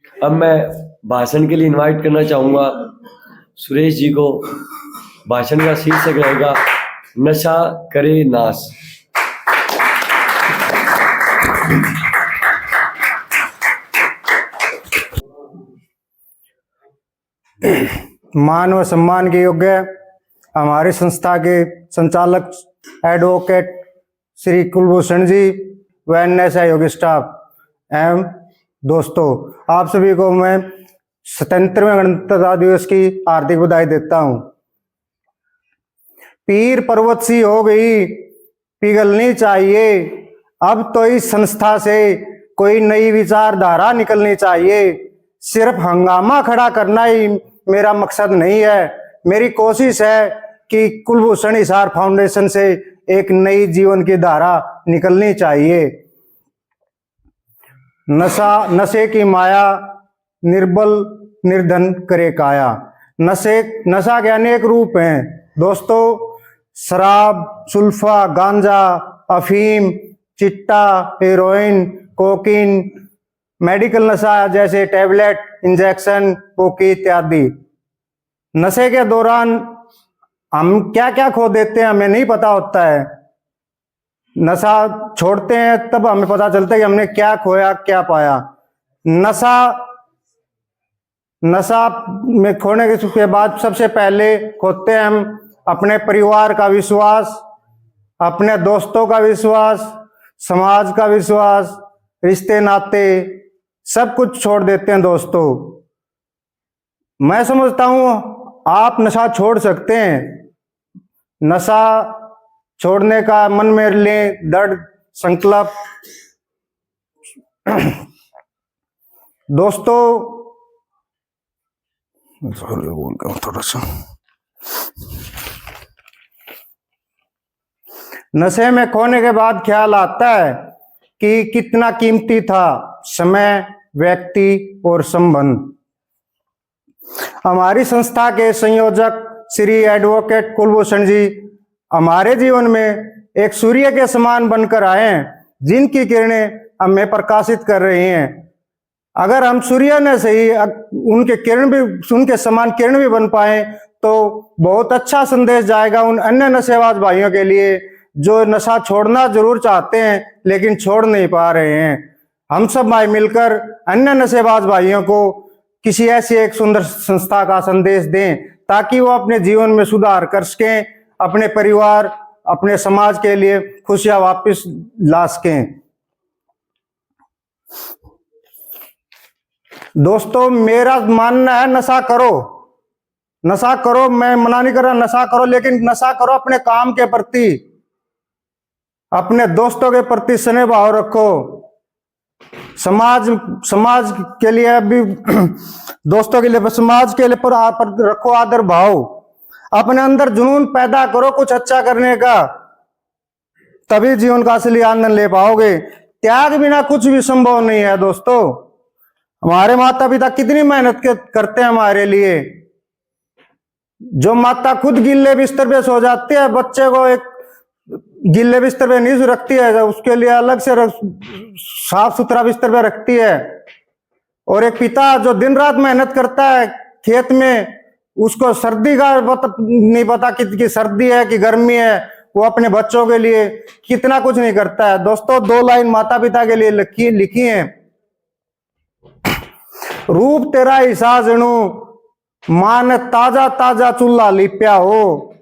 अब मैं भाषण के लिए इनवाइट करना चाहूँगा सुरेश जी को। भाषण का शीर्षक रहेगा नशा करे नाश। मान व सम्मान के योग्य हमारी संस्था के संचालक एडवोकेट श्री कुलभूषण जी व अन्य सहयोगी स्टाफ एवं दोस्तों, आप सभी को मैं 77वें गणतंत्रता दिवस की हार्दिक बधाई देता हूं। पीर पर्वत सी हो गई, पिघलनी चाहिए। अब तो इस संस्था से कोई नई विचारधारा निकलनी चाहिए। सिर्फ हंगामा खड़ा करना ही मेरा मकसद नहीं है। मेरी कोशिश है कि कुलभूषण हिसार फाउंडेशन से एक नई जीवन की धारा निकलनी चाहिए। नशे की माया, निर्बल निर्धन करे काया। नशा के अनेक रूप हैं दोस्तों। शराब, सुल्फा, गांजा, अफीम, चिट्टा, हेरोइन, कोकीन, मेडिकल नशा जैसे टैबलेट, इंजेक्शन, पोकी इत्यादि। नशे के दौरान हम क्या क्या खो देते हैं हमें नहीं पता होता है। नशा छोड़ते हैं तब हमें पता चलता है कि हमने क्या खोया क्या पाया। नशा में खोने के बाद सबसे पहले खोते हैं हम अपने परिवार का विश्वास, अपने दोस्तों का विश्वास, समाज का विश्वास, रिश्ते नाते, सब कुछ छोड़ देते हैं दोस्तों। मैं समझता हूं आप नशा छोड़ सकते हैं। नशा छोड़ने का मन में लें दृढ़ संकल्प। दोस्तों थोड़ा सा नशे में खोने के बाद ख्याल आता है कि कितना कीमती था समय, व्यक्ति और संबंध। हमारी संस्था के संयोजक श्री एडवोकेट कुलभूषण जी हमारे जीवन में एक सूर्य के समान बनकर आए हैं, जिनकी किरणें हमें प्रकाशित कर रही हैं। अगर हम सूर्य ने सही उनके समान किरण भी बन पाए तो बहुत अच्छा संदेश जाएगा उन अन्य नशेबाज भाइयों के लिए जो नशा छोड़ना जरूर चाहते हैं लेकिन छोड़ नहीं पा रहे हैं। हम सब भाई मिलकर अन्य नशेबाज भाइयों को किसी ऐसी एक सुंदर संस्था का संदेश दें ताकि वो अपने जीवन में सुधार कर सकें, अपने परिवार, अपने समाज के लिए खुशियां वापस ला सकें। दोस्तों, मेरा मानना है नशा करो, नशा करो। मैं मना नहीं कर रहा, नशा करो, लेकिन नशा करो अपने काम के प्रति, अपने दोस्तों के प्रति स्नेह भाव रखो। समाज के लिए भी दोस्तों के लिए, समाज के लिए पर रखो आदर भाव। अपने अंदर जुनून पैदा करो कुछ अच्छा करने का, तभी जीवन का असली आनंद ले पाओगे। त्याग बिना कुछ भी संभव नहीं है दोस्तों। हमारे माता पिता कितनी मेहनत करते हैं हमारे लिए। जो माता खुद गिल्ले बिस्तर पे सो जाती है, बच्चे को एक गिल्ले बिस्तर पे नहीं रखती है, उसके लिए अलग से साफ सुथरा बिस्तर पे रखती है। और एक पिता जो दिन रात मेहनत करता है खेत में, उसको सर्दी का नहीं पता कि सर्दी है कि गर्मी है, वो अपने बच्चों के लिए कितना कुछ नहीं करता है। दोस्तों, 2 लाइन माता पिता के लिए लिखी है। रूप तेरा ईसा जणु, मां ने ताजा ताजा चूल्हा लिप्या हो।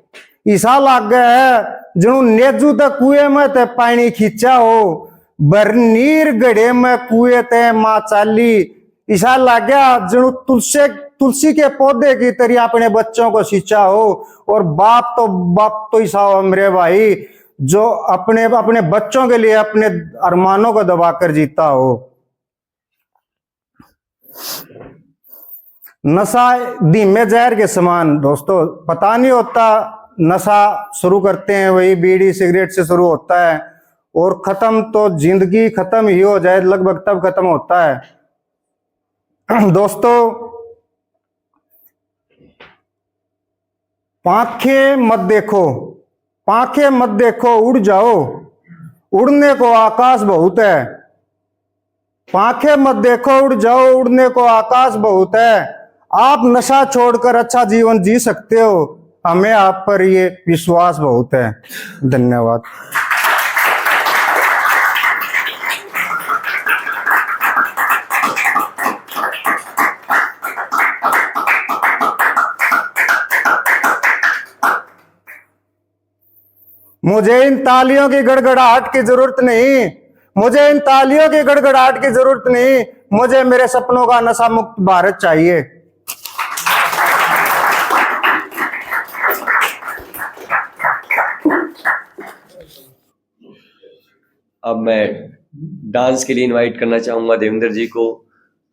ईसा लाग गया है जणु नेजू तक कुएं में ते पानी खींचा हो। बरनीर गढ़े में कुएं ते मां चाली। ईसा लाग गया जणु तुलसी के पौधे की तरह अपने बच्चों को सींचा हो। और बाप तो ईसा हो मेरे भाई, जो अपने बच्चों के लिए अपने अरमानों को दबाकर जीता हो। नशा धीमे जहर के समान दोस्तों, पता नहीं होता। नशा शुरू करते हैं वही बीड़ी सिगरेट से शुरू होता है और खत्म तो जिंदगी खत्म ही हो जाए लगभग तब खत्म होता है। दोस्तों, पांखें मत देखो, पांखें मत देखो, उड़ जाओ। उड़ने को आकाश बहुत है। पांखे मत देखो उड़ जाओ, उड़ने को आकाश बहुत है। आप नशा छोड़कर अच्छा जीवन जी सकते हो, हमें आप पर ये विश्वास बहुत है। धन्यवाद। मुझे इन तालियों की गड़गड़ाहट की जरूरत नहीं, मुझे इन तालियों की गड़गड़ाहट की जरूरत नहीं, मुझे मेरे सपनों का नशा मुक्त भारत चाहिए। अब मैं डांस के लिए इनवाइट करना चाहूंगा देवेंद्र जी को।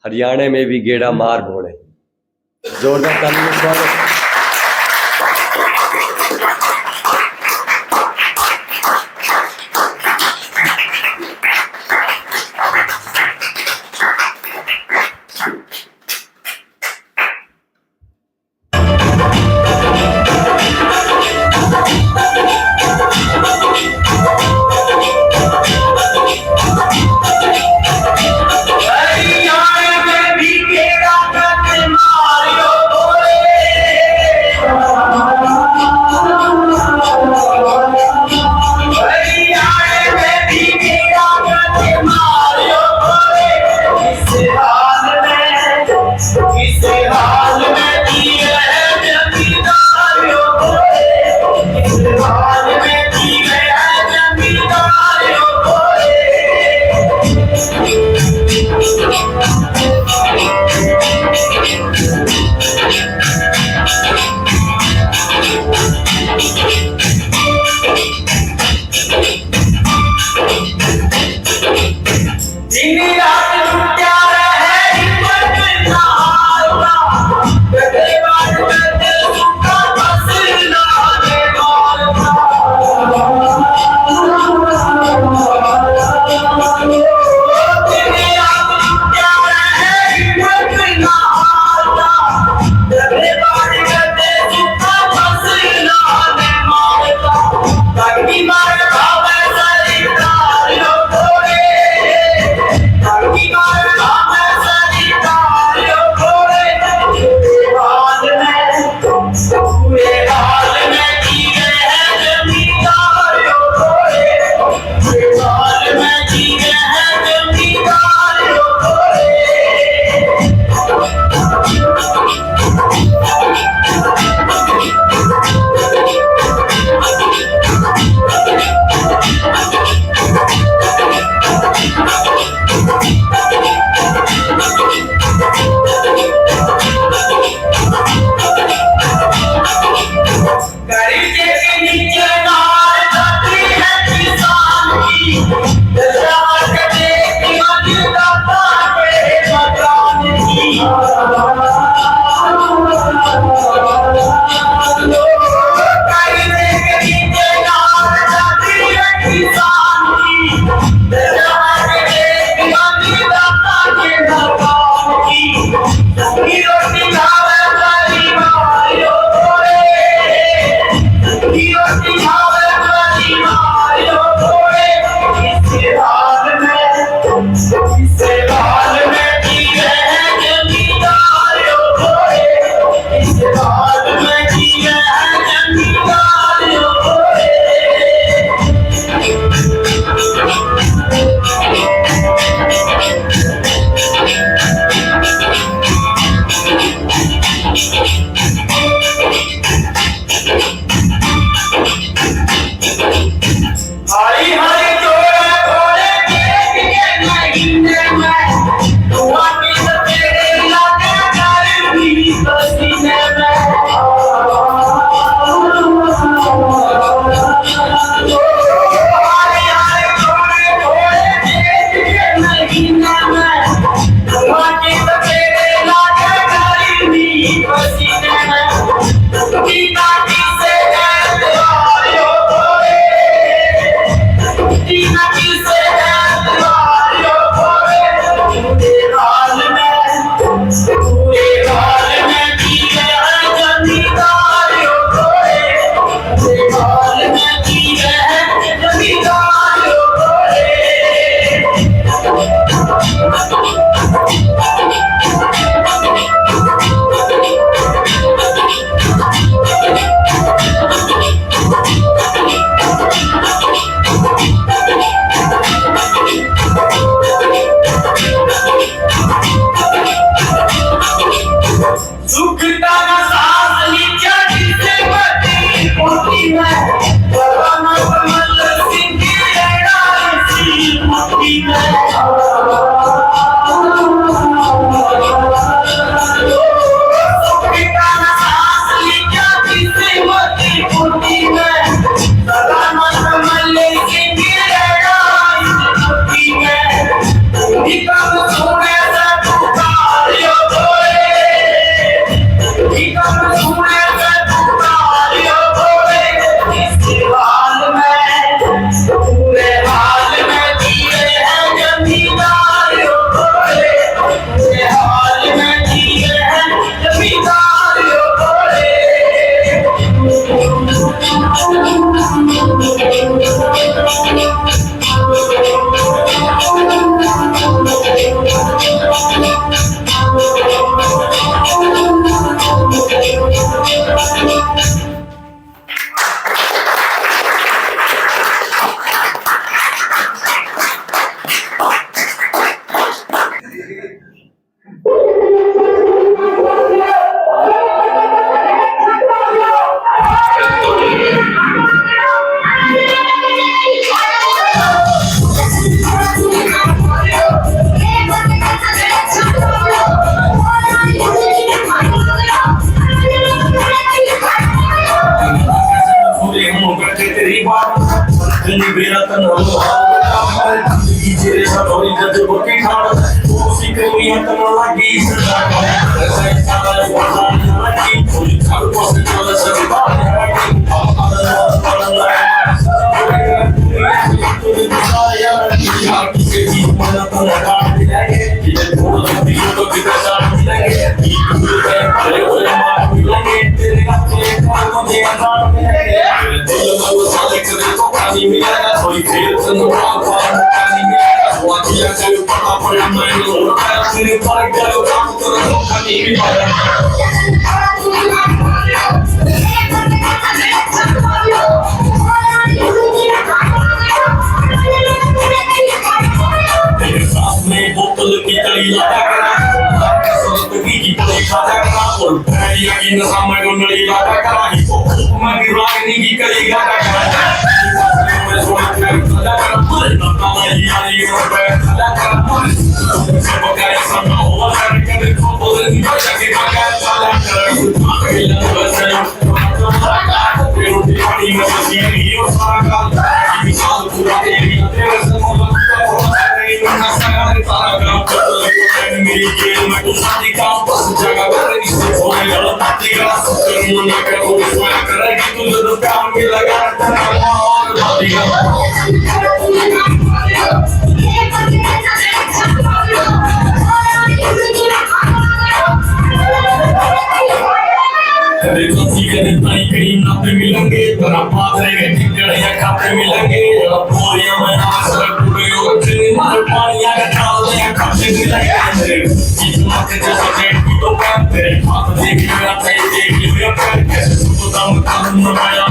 हरियाणा में भी गेड़ा मार भोड़े, जोरदार ताली से स्वागत। मेरा तन जिंदगी तेरे हथौड़ी जब बुके खाड़ वो सी कमी तन लगी सदा ऐसा सारा वाला लगी कोई खाड़ को से चला सब बात बोतल की तली लगा की तली खाता करा और पैरिया की नशा में गुंडली लगा करा ही को मैं गिरानी की कली लगा करा मैं सोच कर लगा करा पूरे अपना नहीं आई और मैं लगा करा सब का ऐसा ना हो करके को बोल नहीं जाके लगा चला कर पहला बस रोटी पानी में सीरी और सारा का मिसाल पूरा तेरे समूह मेरी जेल में तो शादी का बस जगह कर इसे सोने वाला पार्टी का करूँ ना करूँ सोया करेगी तुझे तो काम में लगा तेरा और शादी देखो सीधे नहीं कहीं ना पे मिलेंगे तेरा पास रहेंगे टिकड़ियाँ खाते मिलेंगे पूरियाँ में आसर पूरे और चीनी मार पानियाँ का चाल या खाते मिलेंगे इतना के जैसा डेट की तो बात तेरे हाथ देखी मेरा सही देखी मेरा पैर कैसे सुबह दम काम नमाया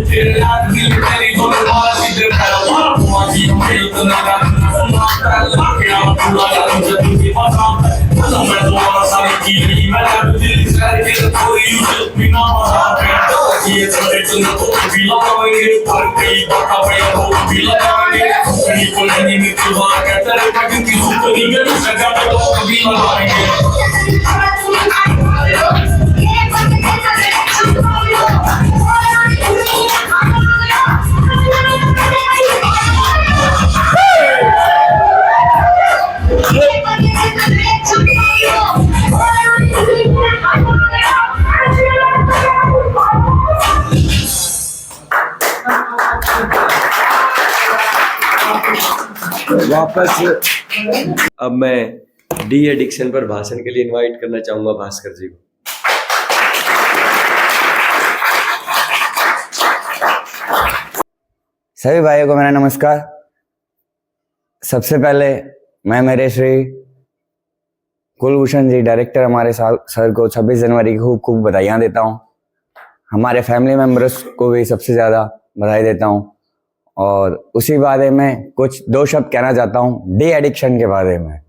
तेरे हाथ दिल तेरी तो मारा सीधे पैर मारा माजी हमें इतना गाना सुना कर लाके आप पूरा यार मुझे तुझे पता तो मैं तुम्हारा सारी चीज़ मैं दिल करके कोई यूज़ बिना मारा ये चले तुम तो भी लगाएंगे पर कई बातें मैं वो भी लगाएंगे कहीं को नहीं मिलती बात कहते हैं कि किसी को नहीं मिल सकता तो भी लगाएंगे वापस अब मैं डी एडिक्शन पर भाषण के लिए इनवाइट करना चाहूंगा भास्कर जी को। सभी भाइयों को मेरा नमस्कार। सबसे पहले मैं मेरे श्री कुलभूषण जी डायरेक्टर हमारे सर को 26 जनवरी की खूब खूब बधाइयाँ देता हूँ। हमारे फैमिली मेम्बर्स को भी सबसे ज़्यादा बधाई देता हूँ। और उसी बारे में कुछ दो शब्द कहना चाहता हूँ डी एडिक्शन के बारे में।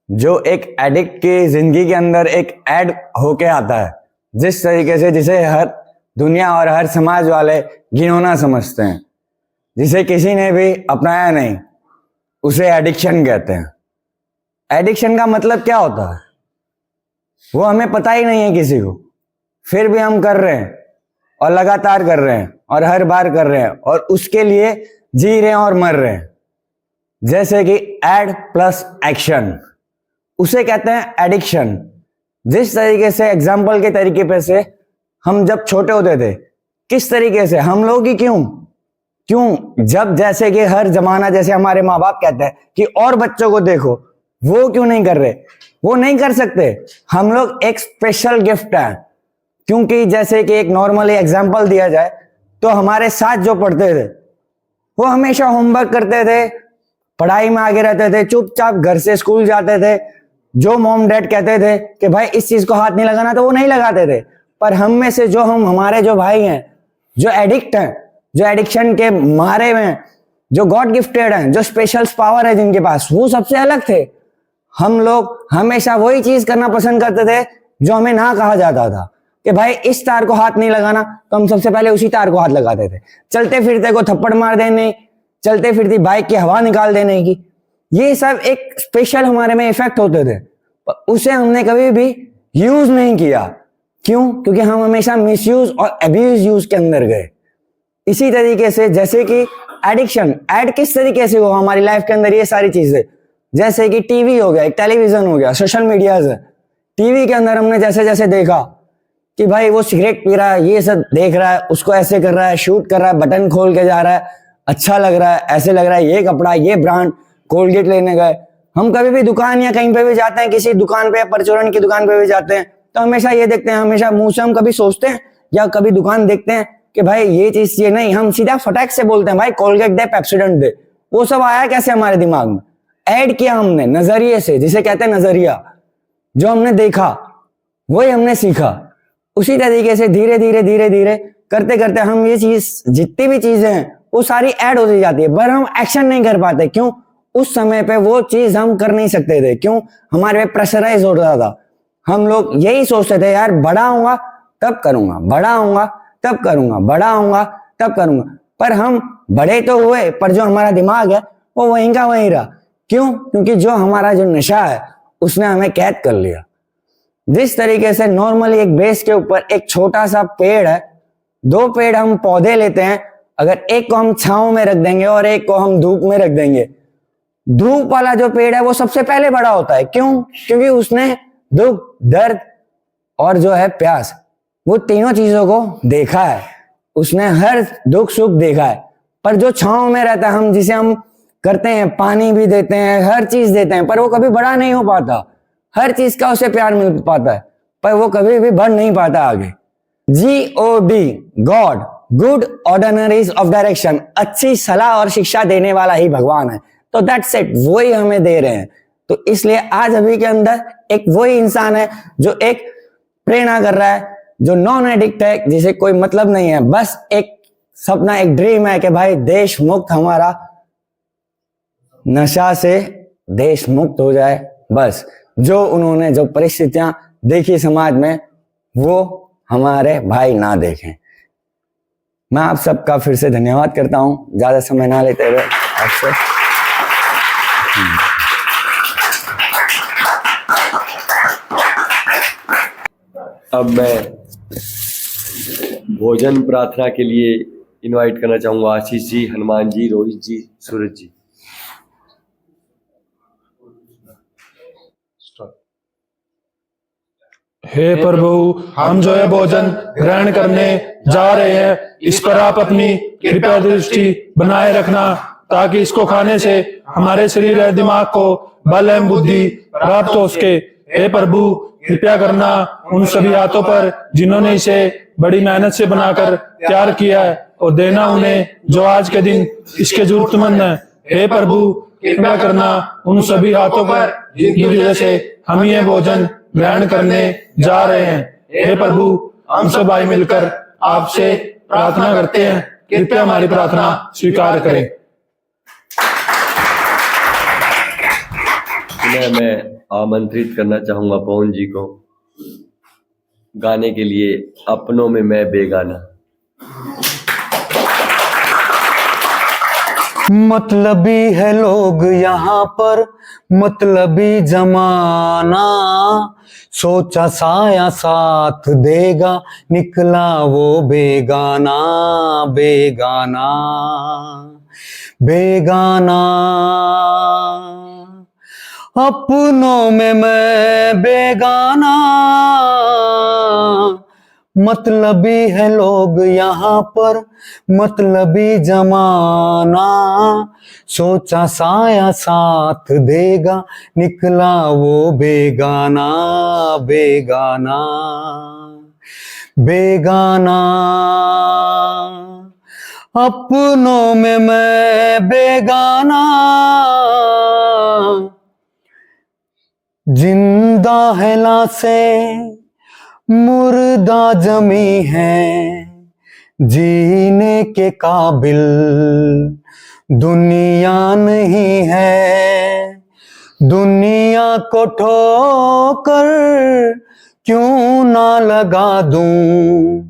जो एक एडिक्ट की जिंदगी के अंदर एक ऐड होके आता है, जिस तरीके से जिसे हर दुनिया और हर समाज वाले घिनौना समझते हैं, जिसे किसी ने भी अपनाया नहीं, उसे एडिक्शन कहते हैं। एडिक्शन का मतलब क्या होता है वो हमें पता ही नहीं है किसी को, फिर भी हम कर रहे हैं और लगातार कर रहे हैं और हर बार कर रहे हैं और उसके लिए जी रहे हैं और मर रहे हैं। जैसे कि एड प्लस एक्शन, उसे कहते हैं एडिक्शन। जिस तरीके से एग्जाम्पल के तरीके पे से हम जब छोटे होते थे, किस तरीके से हम लोग ही क्यों जब जैसे कि हर जमाना जैसे हमारे माँ बाप कहते हैं कि और बच्चों को देखो, वो क्यों नहीं कर रहे, वो नहीं कर सकते। हम लोग एक स्पेशल गिफ्ट है, क्योंकि जैसे कि एक नॉर्मली एग्जाम्पल दिया जाए तो हमारे साथ जो पढ़ते थे वो हमेशा होमवर्क करते थे, पढ़ाई में आगे रहते थे, चुपचाप घर से स्कूल जाते थे। जो मॉम डैड कहते थे कि भाई इस चीज को हाथ नहीं लगाना, तो वो नहीं लगाते थे। पर हम में से जो हमारे जो भाई हैं, जो एडिक्ट हैं, जो एडिक्शन के मारे में, जो गॉड गिफ्टेड हैं, जो स्पेशल पावर है जिनके पास, वो सबसे अलग थे। हम लोग हमेशा वही चीज करना पसंद करते थे जो हमें ना कहा जाता था कि भाई इस तार को हाथ नहीं लगाना, तो हम सबसे पहले उसी तार को हाथ लगाते थे। चलते फिरते को थप्पड़ मार देने, चलते फिरती बाइक की हवा निकाल देने की, ये सब एक स्पेशल हमारे में इफेक्ट होते थे। उसे हमने कभी भी यूज नहीं किया। क्यों? क्योंकि हम हमेशा मिसयूज और अब्यूज यूज के अंदर गए। इसी तरीके से जैसे कि एडिक्शन, ऐड किस तरीके से हो हमारी लाइफ के अंदर, ये सारी चीजें, जैसे कि टीवी हो गया, टेलीविजन हो गया, सोशल मीडिया है। टीवी के अंदर हमने जैसे जैसे देखा कि भाई वो सिगरेट पी रहा है, ये सब देख रहा है, उसको ऐसे कर रहा है, शूट कर रहा है, बटन खोल के जा रहा है, अच्छा लग रहा है, ऐसे लग रहा है, ये कपड़ा, ये ब्रांड, कोलगेट लेने गए। हम कभी भी दुकान या कहीं पे भी जाते हैं, किसी दुकान पे या परचूरन की दुकान पे भी जाते हैं, तो हमेशा ये देखते हैं, हमेशा मुंह से हम कभी सोचते हैं या कभी दुकान देखते हैं कि भाई ये चीज ये नहीं, हम सीधा फटाक से बोलते हैं भाई कोलगेट दे, पेप्सोडेंट दे। वो सब आया कैसे हमारे दिमाग में? ऐड किया हमने नजरिए से, जिसे कहते हैं नजरिया। जो हमने देखा वही हमने सीखा। उसी तरीके से धीरे धीरे धीरे धीरे करते करते हम ये चीज, जितनी भी चीजें हैं वो सारी ऐड होती जाती है, पर हम एक्शन नहीं कर पाते। क्यों? उस समय पे वो चीज हम कर नहीं सकते थे। क्यों? हमारे पे प्रेशराइज हो रहा था। हम लोग यही सोचते थे यार बड़ा होऊंगा तब करूंगा, बड़ा होऊंगा तब करूंगा, बड़ा होऊंगा तब करूंगा। पर हम बड़े तो हुए, पर जो हमारा दिमाग है वो वहीं का वहीं रहा। क्यों? क्योंकि जो हमारा जो नशा है उसने हमें कैद कर लिया। जिस तरीके से नॉर्मली एक बेस के ऊपर एक छोटा सा पेड़ है, दो पेड़ हम पौधे लेते हैं, अगर एक को हम छांव में रख देंगे और एक को हम धूप में रख देंगे, धूप वाला जो पेड़ है वो सबसे पहले बड़ा होता है। क्यों? क्योंकि उसने दुख, दर्द और जो है प्यास, वो तीनों चीजों को देखा है, उसने हर दुख सुख देखा है। पर जो छांव में रहता है, हम जिसे हम करते हैं, पानी भी देते हैं, हर चीज देते हैं, पर वो कभी बड़ा नहीं हो पाता। हर चीज का उसे प्यार मिल पाता है, पर वो कभी भी बढ़ नहीं पाता आगे। GOD, God, good ordinaries of direction, अच्छी सलाह और शिक्षा देने वाला ही भगवान है। तो दैट्स इट, वही हमें दे रहे हैं। तो इसलिए आज अभी के अंदर एक वही इंसान है जो एक प्रेरणा कर रहा है, जो नॉन एडिक्ट है, जिसे कोई मतलब नहीं है, बस एक सपना, एक ड्रीम है कि भाई देश मुक्त, हमारा नशा से देश मुक्त हो जाए। बस जो उन्होंने जो परिस्थितियां देखी समाज में, वो हमारे भाई ना देखें। मैं आप सबका फिर से धन्यवाद करता हूं, ज्यादा समय ना लेते हुए आपसे। अब मैं भोजन प्रार्थना के लिए इनवाइट करना चाहूंगा आशीष जी, हनुमान जी, रोहित जी, सूरज जी। हे प्रभु, हम जो है भोजन ग्रहण करने जा रहे हैं, इस पर आप अपनी कृपा दृष्टि बनाए रखना, ताकि इसको खाने से हमारे शरीर और दिमाग को बल एवं बुद्धि प्राप्त हो सके। हे प्रभु, कृपया करना उन सभी हाथों पर जिन्होंने इसे बड़ी मेहनत से बनाकर तैयार किया है, और देना उन्हें जो आज के दिन इसके जरूरतमंद है। हे प्रभु, कृपया करना उन सभी हाथों पर जिनकी वजह से हम ये भोजन ग्रहण करने जा रहे हैं। हे प्रभु, हम सब भाई मिलकर आपसे प्रार्थना करते हैं, कृपया हमारी प्रार्थना स्वीकार करें। मैं आमंत्रित करना चाहूंगा पवन जी को गाने के लिए अपनों में मैं बेगाना। मतलबी है लोग यहाँ पर, मतलबी जमाना, सोचा साया साथ देगा, निकला वो बेगाना, बेगाना, बेगाना। अपनों में मैं बेगाना, मतलबी है लोग यहाँ पर, मतलबी जमाना, सोचा साया साथ देगा, निकला वो बेगाना, बेगाना, बेगाना। अपनों में मैं बेगाना, जिंदा है लाशें, मुर्दा जमी है, जीने के काबिल दुनिया नहीं है। दुनिया को ठोकर क्यों ना लगा दूं,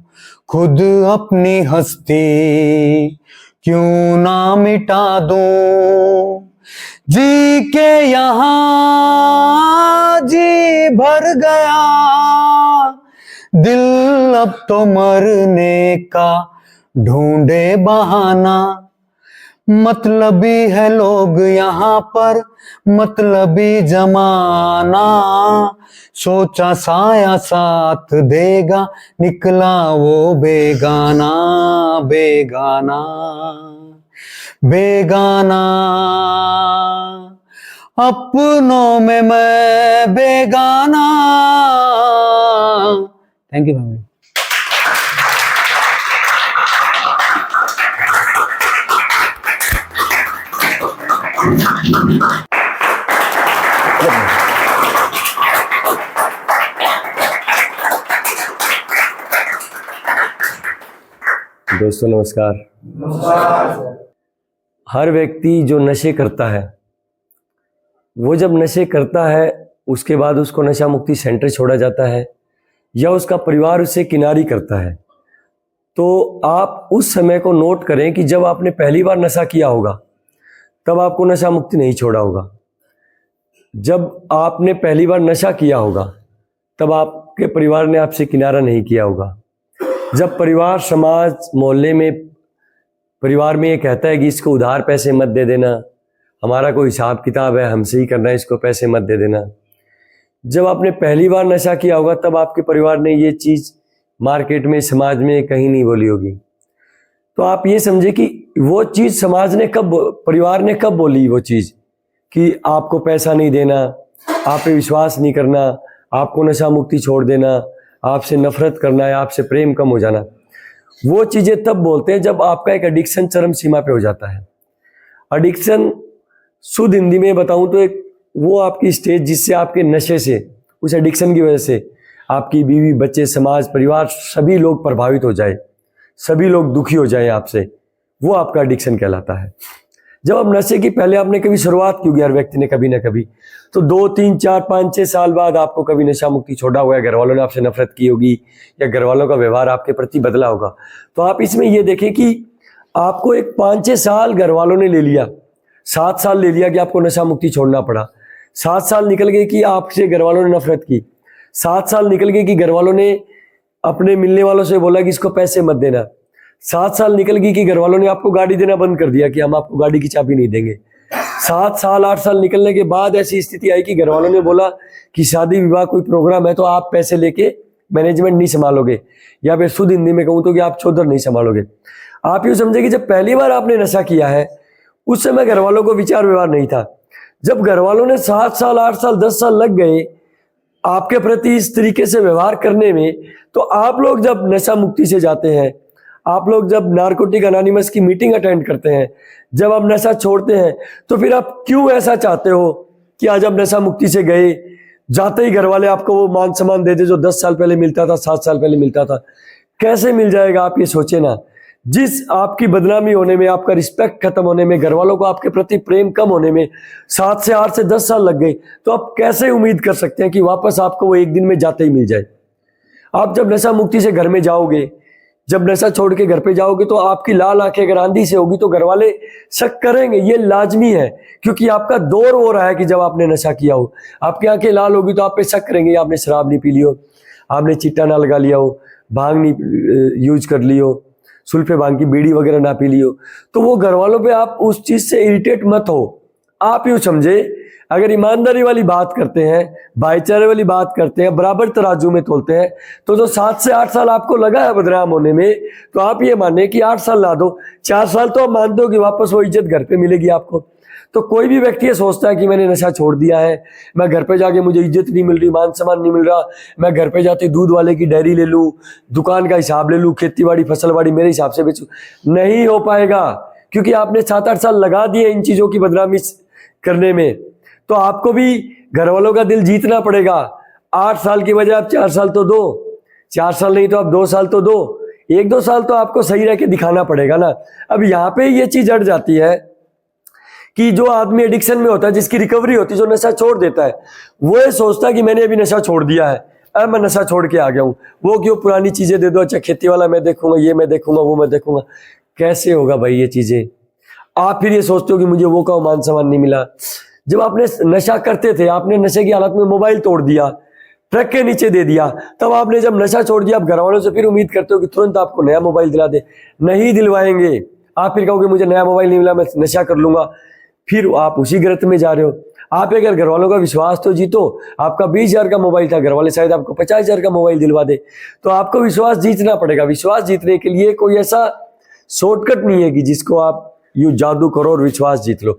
खुद अपनी हस्ती क्यों ना मिटा दूं। जी के यहाँ जी भर गया, दिल अब तो मरने का ढूंढे बहाना। मतलबी है लोग यहाँ पर, मतलबी जमाना, सोचा साया साथ देगा, निकला वो बेगाना बेगाना बेगाना, अपनों में मैं बेगाना। Thank you family. दोस्तों नमस्कार। हर व्यक्ति जो नशे करता है, वो जब नशे करता है उसके बाद उसको नशा मुक्ति सेंटर छोड़ा जाता है या उसका परिवार उसे किनारी करता है, तो आप उस समय को नोट करें कि जब आपने पहली बार नशा किया होगा तब आपको नशा मुक्ति नहीं छोड़ा होगा। जब आपने पहली बार नशा किया होगा तब आपके परिवार ने आपसे किनारा नहीं किया होगा। जब परिवार, समाज, मोहल्ले में परिवार में ये कहता है कि इसको उधार पैसे मत दे देना, हमारा कोई हिसाब किताब है, हमसे ही करना है, इसको पैसे मत दे देना। जब आपने पहली बार नशा किया होगा तब आपके परिवार ने ये चीज़ मार्केट में, समाज में कहीं नहीं बोली होगी। तो आप ये समझे कि वो चीज़ समाज ने कब, परिवार ने कब बोली वो चीज़ कि आपको पैसा नहीं देना, आप पे विश्वास नहीं करना, आपको नशा मुक्ति छोड़ देना, आपसे नफरत करना है, आपसे प्रेम कम हो जाना। वो चीज़ें तब बोलते हैं जब आपका एक एडिक्शन चरम सीमा पे हो जाता है। एडिक्शन शुद्ध हिंदी में बताऊं तो एक वो आपकी स्टेज जिससे आपके नशे से, उस एडिक्शन की वजह से आपकी बीवी, बच्चे, समाज, परिवार सभी लोग प्रभावित हो जाए, सभी लोग दुखी हो जाए आपसे, वो आपका एडिक्शन कहलाता है। जब आप नशे की पहले आपने कभी शुरुआत की होगी, हर व्यक्ति ने कभी ना कभी, तो 2, 3, 4, 5, 6 साल बाद आपको कभी नशा मुक्ति छोड़ा होगा, घर वालों ने आपसे नफरत की होगी या घर वालों का व्यवहार आपके प्रति बदला होगा। तो आप इसमें ये देखें कि आपको एक 5-6 साल घर वालों ने ले लिया, 7 साल ले लिया कि आपको नशा मुक्ति छोड़ना पड़ा। 7 साल निकल गए कि आपसे घर वालों ने नफरत की। 7 साल निकल गए कि घर वालों ने अपने मिलने वालों से बोला कि इसको पैसे मत देना। 7 साल निकल गई कि घर वालों ने आपको गाड़ी देना बंद कर दिया कि हम आपको गाड़ी की चाबी नहीं देंगे। 7 साल 8 साल निकलने के बाद ऐसी स्थिति आई कि घर वालों ने बोला कि शादी विवाह कोई प्रोग्राम है तो आप पैसे लेके मैनेजमेंट नहीं संभालोगे, या फिर शुद्ध हिंदी में कहूँ तो कि आप चौधर नहीं संभालोगे। आप यूँ समझे कि जब पहली बार आपने नशा किया है उस समय घर वालों को विचार व्यवहार नहीं था। जब घर वालों ने 7 साल 8 साल 10 साल लग गए आपके प्रति इस तरीके से व्यवहार करने में, तो आप लोग जब नशा मुक्ति से जाते हैं, आप लोग जब नारकोटिक अनोनिमस की मीटिंग अटेंड करते हैं, जब आप नशा छोड़ते हैं, तो फिर आप क्यों ऐसा चाहते हो कि आज आप नशा मुक्ति से गए, जाते ही घर वाले आपको वो मान सम्मान दे दे जो 10 साल पहले मिलता था, 7 साल पहले मिलता था। कैसे मिल जाएगा आप ये सोचे ना। जिस आपकी बदनामी होने में, आपका रिस्पेक्ट खत्म होने में, घर वालों को आपके प्रति प्रेम कम होने में 7 से 8 से 10 साल लग गए, तो आप कैसे उम्मीद कर सकते हैं कि वापस आपको वो एक दिन में जाते ही मिल जाए। आप जब नशा मुक्ति से घर में जाओगे, जब नशा छोड़ के घर पे जाओगे, तो आपकी लाल आंखें अगर आंधी से होगी तो घर वाले शक करेंगे, ये लाजमी है, क्योंकि आपका दौर हो रहा है कि जब आपने नशा किया हो। आपकी आंखें लाल होगी तो आप पे शक करेंगे, आपने शराब नहीं पी ली हो, आपने चिट्टा ना लगा लिया हो, भांग नहीं यूज कर ली हो, सुल्फे भांग की बीड़ी वगैरह ना पी ली हो। तो वो घर वालों पे आप उस चीज से इरिटेट मत हो। आप यूँ समझे, अगर ईमानदारी वाली बात करते हैं, भाईचारे वाली बात करते हैं, बराबर तराजू में तोलते हैं, तो जो 7 से 8 साल आपको लगा है बदनाम होने में, तो आप ये माने कि 8 साल ला दो, 4 साल तो आप मानते हो कि वापस वो इज्जत घर पे मिलेगी आपको। तो कोई भी व्यक्ति ये सोचता है कि मैंने नशा छोड़ दिया है, मैं घर पे जाके मुझे इज्जत नहीं मिल रही, मान सम्मान नहीं मिल रहा, मैं घर पे जाते दूध वाले की डायरी ले लूँ, दुकान का हिसाब ले लूँ, खेती बाड़ी फसल बाड़ी मेरे हिसाब से बेचूँ, नहीं हो पाएगा, क्योंकि आपने 7-8 साल लगा दिए इन चीज़ों की बदनामी करने में। तो आपको भी घर वालों का दिल जीतना पड़ेगा। 8 साल की वजह आप 4 साल तो दो, 4 साल नहीं तो आप 2 साल तो दो, 1-2 साल तो आपको सही रह के दिखाना पड़ेगा ना। अब यहाँ पे ये चीज अड़ जाती है कि जो आदमी एडिक्शन में होता है, जिसकी रिकवरी होती है, जो नशा छोड़ देता है, वो ये सोचता है कि मैंने अभी नशा छोड़ दिया है, अब मैं नशा छोड़ के आ गया हूँ, वो क्यों पुरानी चीजें दे दो, अच्छा खेती वाला मैं देखूंगा, ये मैं देखूंगा, वो मैं देखूंगा। कैसे होगा भाई ये चीजें। आप फिर ये सोचते हो कि मुझे वो का मान सम्मान नहीं मिला। जब आपने नशा करते थे, आपने नशे की हालत में मोबाइल तोड़ दिया, ट्रक के नीचे दे दिया, तब आपने जब नशा छोड़ दिया, आप घर वालों से फिर उम्मीद करते हो कि तुरंत आपको नया मोबाइल दिला दे। नहीं दिलवाएंगे। आप फिर कहोगे मुझे नया मोबाइल नहीं मिला, मैं नशा कर लूंगा, फिर आप उसी गिरफ्त में जा रहे हो। आप अगर घर वालों का विश्वास तो जीतो, आपका 20,000 का मोबाइल था, घर वाले शायद आपको 50,000 का मोबाइल दिलवा दे, तो आपको विश्वास जीतना पड़ेगा। विश्वास जीतने के लिए कोई ऐसा शॉर्टकट नहीं है कि जिसको आप यूं जादू करो और विश्वास जीत लो।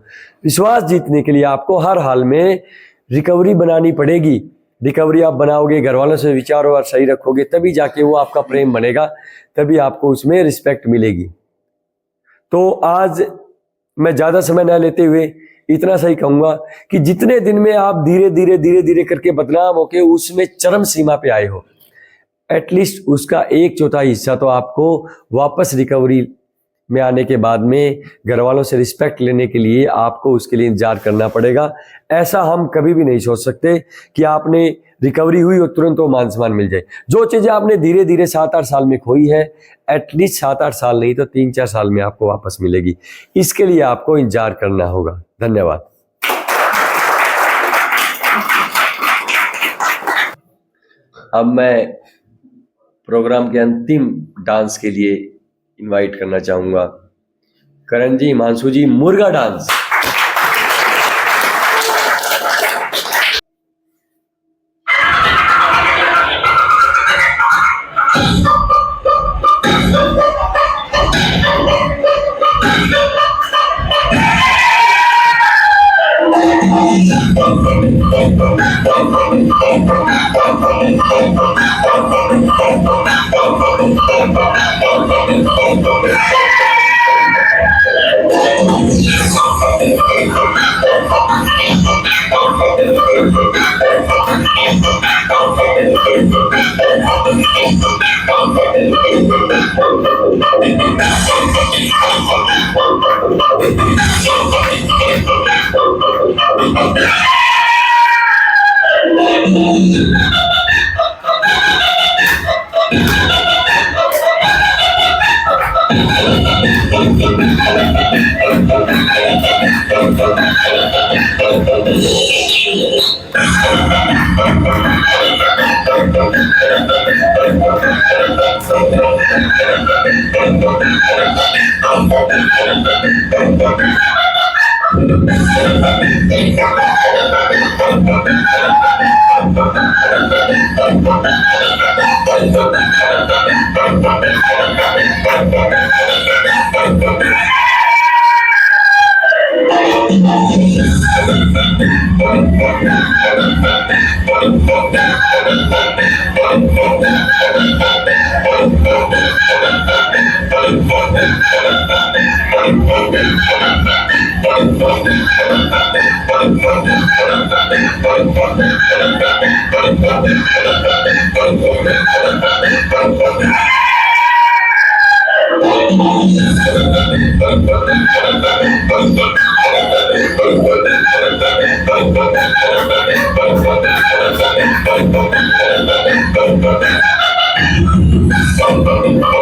विश्वास जीतने के लिए आपको हर हाल में रिकवरी बनानी पड़ेगी। रिकवरी आप बनाओगे, घर वालों से विचार और सही रखोगे, तभी जाके वो आपका प्रेम बनेगा, तभी आपको उसमें रिस्पेक्ट मिलेगी। तो आज मैं ज़्यादा समय न लेते हुए इतना सही कहूँगा कि जितने दिन में आप धीरे धीरे करके बदनाम होके उसमें चरम सीमा पे आए हो, एटलीस्ट उसका 1/4 हिस्सा तो आपको वापस रिकवरी में आने के बाद में घर वालों से रिस्पेक्ट लेने के लिए आपको उसके लिए इंतजार करना पड़ेगा। ऐसा हम कभी भी नहीं सोच सकते कि आपने रिकवरी हुई और तुरंत वो मान सम्मान मिल जाए। जो चीज़ें आपने धीरे धीरे 7-8 साल में खोई है, एटलीस्ट 7-8 साल नहीं तो 3-4 साल में आपको वापस मिलेगी। इसके लिए आपको इंतजार करना होगा। धन्यवाद। अब मैं प्रोग्राम के अंतिम डांस के लिए इनवाइट करना चाहूँगा करण जी, हिमांशु जी, मुर्गा डांस। Bum, bum, bum.